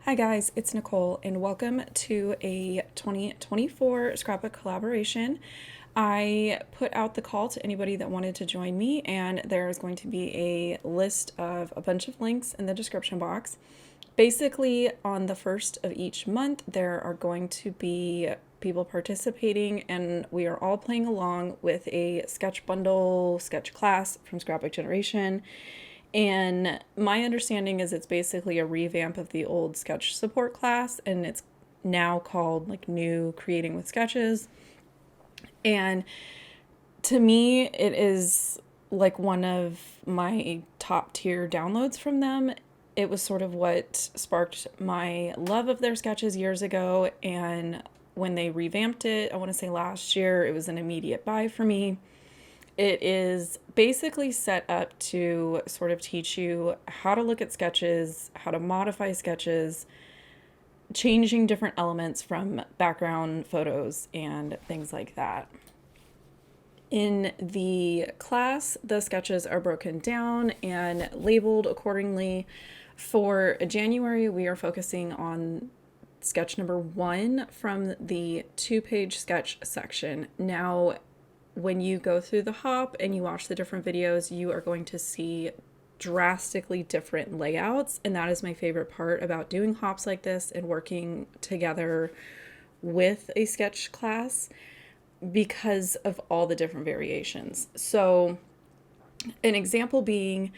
Hi guys, it's Nicole and welcome to a 2024 Scrapbook collaboration. I put out the call to anybody that wanted to join me, and there's going to be a list of a bunch of links in the description box. Basically, on the first of each month, there are going to be people participating, and we are all playing along with a sketch bundle, sketch class from Scrapbook Generation. And my understanding is it's basically a revamp of the old sketch support class, and it's now called like New Creating with Sketches. And to me, it is like one of my top tier downloads from them. It was sort of what sparked my love of their sketches years ago. And when they revamped it, I want to say last year, it was an immediate buy for me. It is basically set up to sort of teach you how to look at sketches, how to modify sketches, changing different elements from background photos and things like that. In the class, the sketches are broken down and labeled accordingly. For January, we are focusing on sketch number 1 from the 2-page sketch section. Now, when you go through the hop and you watch the different videos, you are going to see drastically different layouts. And that is my favorite part about doing hops like this and working together with a sketch class, because of all the different variations. So an example being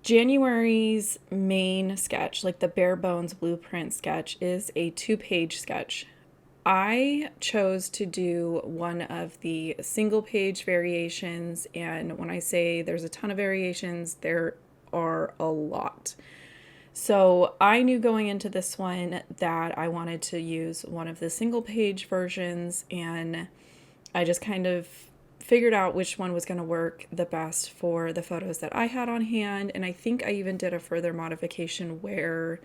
January's main sketch, like the bare bones blueprint sketch, is a 2-page sketch. I chose to do one of the single page variations, and when I say there's a ton of variations, there are a lot. So I knew going into this one that I wanted to use one of the single page versions, and I just kind of figured out which one was going to work the best for the photos that I had on hand. And I think I even did a further modification where,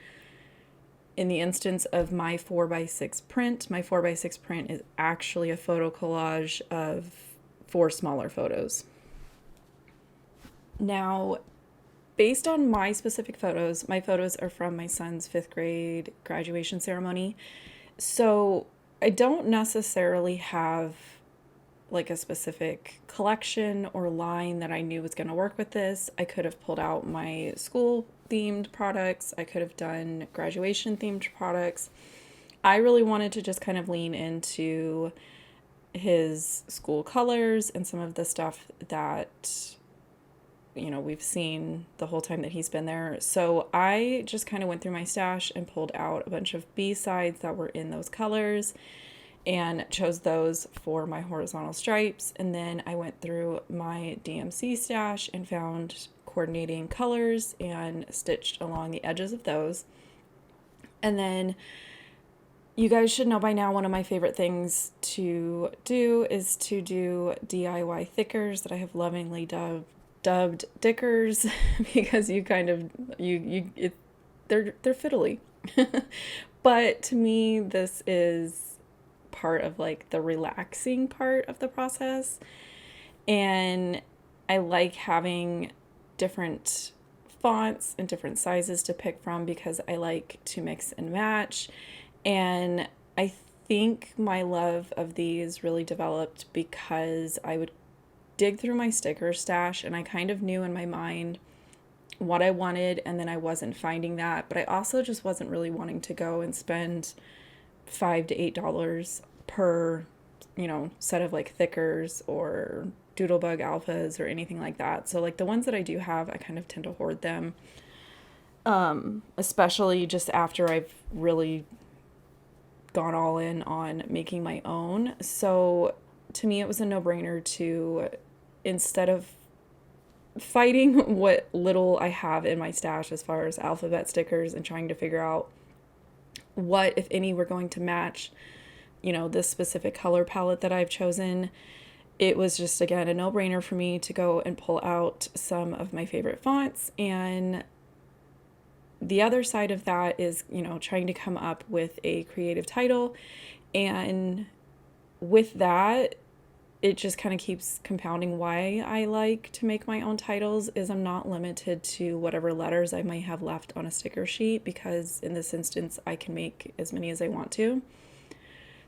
in the instance of my 4x6 print, my 4x6 print is actually a photo collage of 4 smaller photos. Now, based on my specific photos, my photos are from my son's 5th grade graduation ceremony. So I don't necessarily have like a specific collection or line that I knew was going to work with this. I could have pulled out my school themed products. I could have done graduation themed products. I really wanted to just kind of lean into his school colors and some of the stuff that, you know, we've seen the whole time that he's been there. So I just kind of went through my stash and pulled out a bunch of B-sides that were in those colors and chose those for my horizontal stripes. And then I went through my DMC stash and found coordinating colors and stitched along the edges of those. And then you guys should know by now, one of my favorite things to do is to do DIY thickers that I have lovingly dubbed dickers because you kind of they're fiddly. But to me, this is part of like the relaxing part of the process, and I like having different fonts and different sizes to pick from because I like to mix and match. And I think my love of these really developed because I would dig through my sticker stash and I kind of knew in my mind what I wanted, and then I wasn't finding that, but I also just wasn't really wanting to go and spend $5 to $8 per, set of like thickers or doodlebug alphas or anything like that. So like the ones that I do have, I kind of tend to hoard them, especially just after I've really gone all in on making my own. So to me, it was a no-brainer to, instead of fighting what little I have in my stash as far as alphabet stickers and trying to figure out what, if any, were going to match, this specific color palette that I've chosen, it was just, again, a no-brainer for me to go and pull out some of my favorite fonts. And the other side of that is, trying to come up with a creative title. And with that, it just kind of keeps compounding why I like to make my own titles is I'm not limited to whatever letters I might have left on a sticker sheet, because in this instance I can make as many as I want to.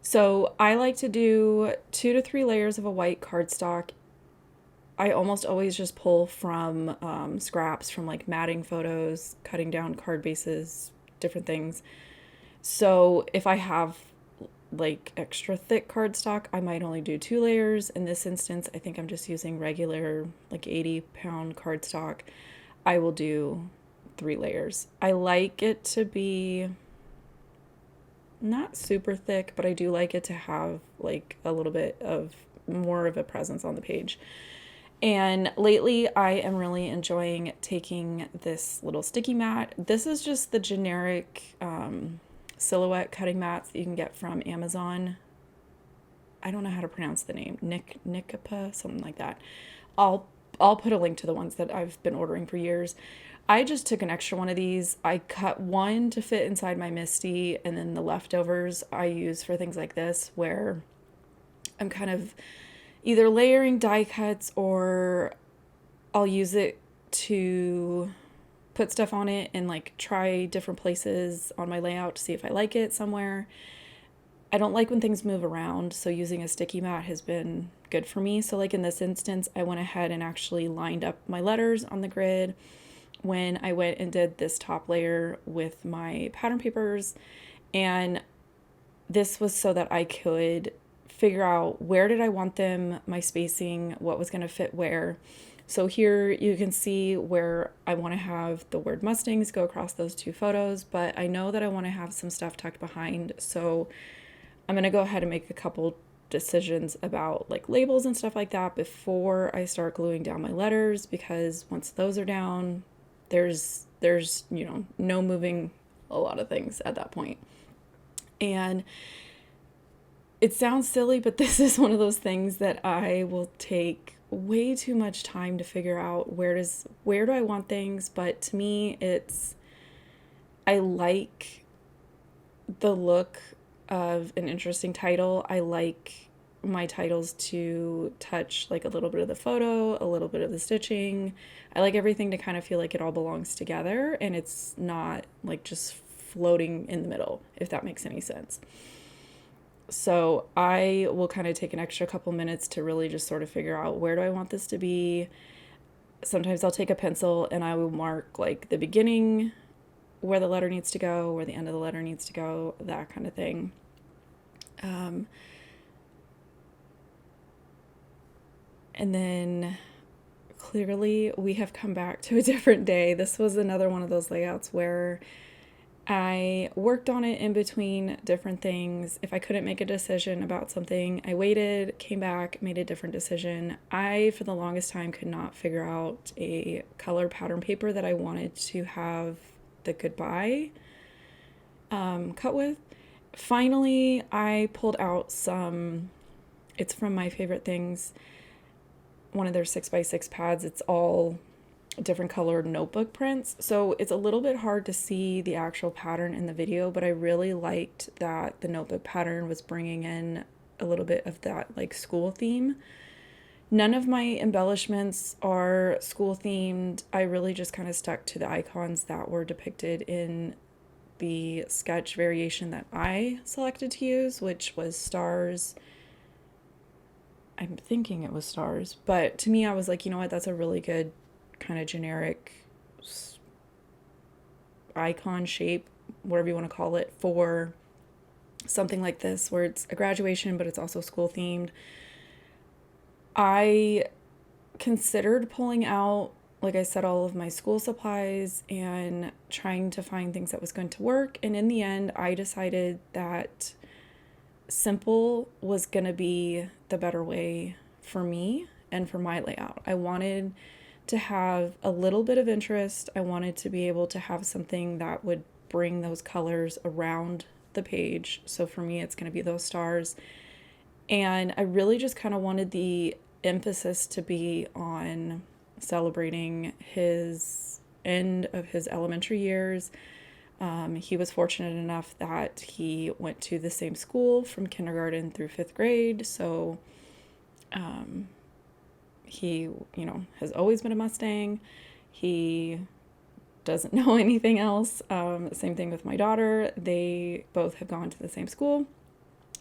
So I like to do 2 to 3 layers of a white cardstock. I almost always just pull from scraps from like matting photos, cutting down card bases, different things. So if I have like extra thick cardstock, I might only do 2 layers. In this instance, I think I'm just using regular like 80-pound cardstock. I will do 3 layers. I like it to be not super thick, but I do like it to have like a little bit of more of a presence on the page. And lately, I am really enjoying taking this little sticky mat. This is just the generic silhouette cutting mats that you can get from Amazon. I don't know how to pronounce the name. Nikapa, something like that. I'll put a link to the ones that I've been ordering for years. I just took an extra one of these. I cut one to fit inside my Misty, and then the leftovers I use for things like this, where I'm kind of either layering die cuts, or I'll use it to put stuff on it and like try different places on my layout to see if I like it somewhere. I don't like when things move around, so using a sticky mat has been good for me. So like in this instance, I went ahead and actually lined up my letters on the grid when I went and did this top layer with my pattern papers. And this was so that I could figure out where did I want them, my spacing, what was going to fit where. So here you can see where I want to have the word Mustangs go across those 2 photos, but I know that I want to have some stuff tucked behind. So I'm going to go ahead and make a couple decisions about like labels and stuff like that before I start gluing down my letters, because once those are down, there's no moving a lot of things at that point. And it sounds silly, but this is one of those things that I will take way too much time to figure out where do I want things. But to me, I like the look of an interesting title. I like my titles to touch like a little bit of the photo, a little bit of the stitching. I like everything to kind of feel like it all belongs together and it's not like just floating in the middle, if that makes any sense. So I will kind of take an extra couple minutes to really just sort of figure out where do I want this to be. Sometimes I'll take a pencil and I will mark like the beginning, where the letter needs to go, where the end of the letter needs to go, that kind of thing. And then clearly we have come back to a different day. This was another one of those layouts where I worked on it in between different things. If I couldn't make a decision about something, I waited, came back, made a different decision. I, for the longest time, could not figure out a color pattern paper that I wanted to have the goodbye cut with. Finally, I pulled out some, it's from My Favorite Things, one of their 6x6 pads. It's all different colored notebook prints, so it's a little bit hard to see the actual pattern in the video, but I really liked that the notebook pattern was bringing in a little bit of that like school theme. None of my embellishments are school themed. I really just kind of stuck to the icons that were depicted in the sketch variation that I selected to use, which was stars. I'm thinking it was stars, but to me I was like, you know what, that's a really good kind of generic icon shape, whatever you want to call it, for something like this where it's a graduation but it's also school themed. I considered pulling out, like I said, all of my school supplies and trying to find things that was going to work, and in the end I decided that simple was going to be the better way for me and for my layout. I wanted to have a little bit of interest. I wanted to be able to have something that would bring those colors around the page. So for me, it's going to be those stars. And I really just kind of wanted the emphasis to be on celebrating his end of his elementary years. He was fortunate enough that he went to the same school from kindergarten through 5th grade. So He, has always been a Mustang. He doesn't know anything else. Same thing with my daughter. They both have gone to the same school.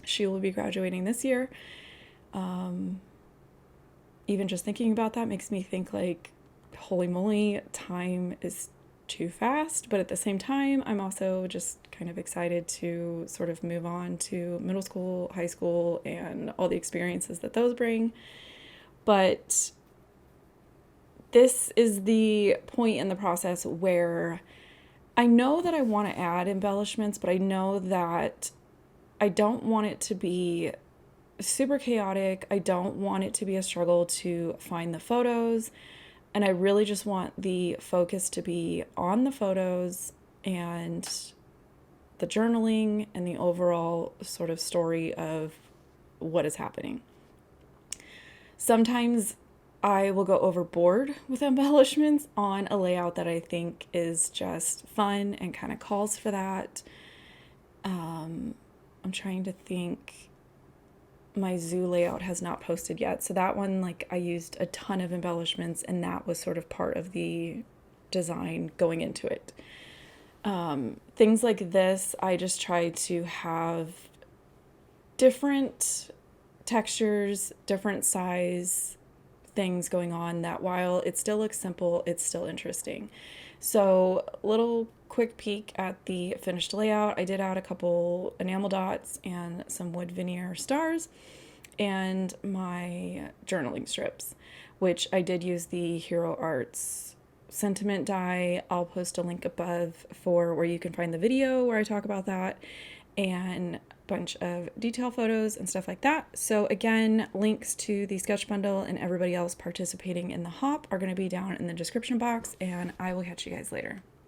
She will be graduating this year. Even just thinking about that makes me think like, holy moly, time is too fast. But at the same time, I'm also just kind of excited to sort of move on to middle school, high school, and all the experiences that those bring. But this is the point in the process where I know that I want to add embellishments, but I know that I don't want it to be super chaotic. I don't want it to be a struggle to find the photos. And I really just want the focus to be on the photos and the journaling and the overall sort of story of what is happening. Sometimes I will go overboard with embellishments on a layout that I think is just fun and kind of calls for that. I'm trying to think. My zoo layout has not posted yet. So that one, like, I used a ton of embellishments, and that was sort of part of the design going into it. Things like this, I just try to have different textures, different size things going on, that while it still looks simple, it's still interesting. So, little quick peek at the finished layout. I did add a couple enamel dots and some wood veneer stars and my journaling strips, which I did use the Hero Arts sentiment die. I'll post a link above for where you can find the video where I talk about that, and a bunch of detail photos and stuff like that. So again, links to the sketch bundle and everybody else participating in the hop are going to be down in the description box, and I will catch you guys later.